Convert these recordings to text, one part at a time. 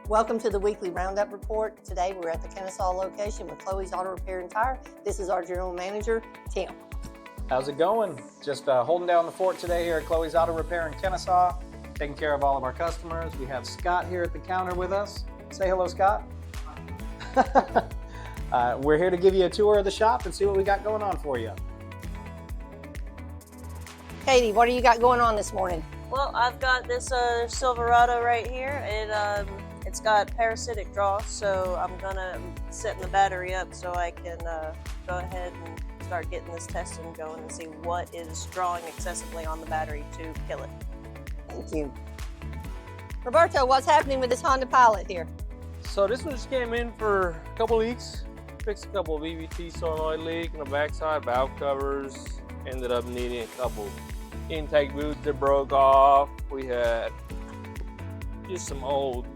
Welcome to the weekly Roundup report. Today we're at the Kennesaw location with Chloe's Auto Repair and Tire. This is our general manager, Tim. How's it going? Just holding down the fort today here at Chloe's Auto Repair in Kennesaw, taking care of all of our customers. We have Scott here at the counter with us. Say hello, Scott. We're here to give you a tour of the shop and see what we got going on for you. Katie, what do you got going on this morning? Well, I've got this Silverado right here. It's got parasitic draw, so I'm gonna set the battery up so I can go ahead and start getting this testing going and see what is drawing excessively on the battery to kill it. Thank you. Roberto, what's happening with this Honda Pilot here? So this one just came in for a couple leaks. Fixed a couple of EVT solenoid leak in the backside, valve covers. Ended up needing a couple intake boots that broke off. We had just some old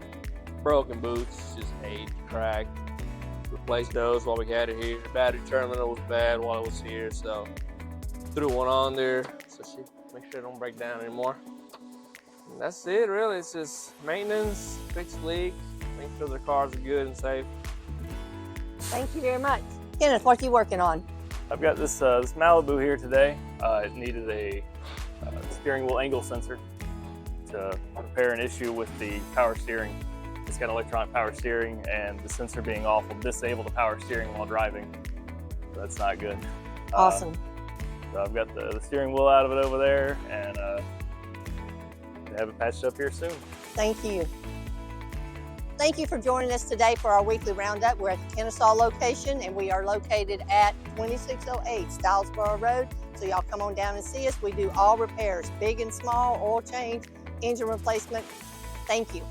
broken boots, just aged, cracked. Replaced those while we had it here. The battery terminal was bad while it was here, so threw one on there so she make sure it don't break down anymore. And that's it, really. It's just maintenance, fix leaks, make sure their cars are good and safe. Thank you very much. Kenneth, what are you working on? I've got this Malibu here today. It needed a steering wheel angle sensor to repair an issue with the power steering. It's got electronic power steering, and the sensor being off will disable the power steering while driving. So that's not good. Awesome. So I've got the steering wheel out of it over there, and have it patched up here soon. Thank you. Thank you for joining us today for our weekly roundup. We're at the Kennesaw location, and we are located at 2608 Stylesboro Road. So y'all come on down and see us. We do all repairs, big and small, oil change, engine replacement. Thank you.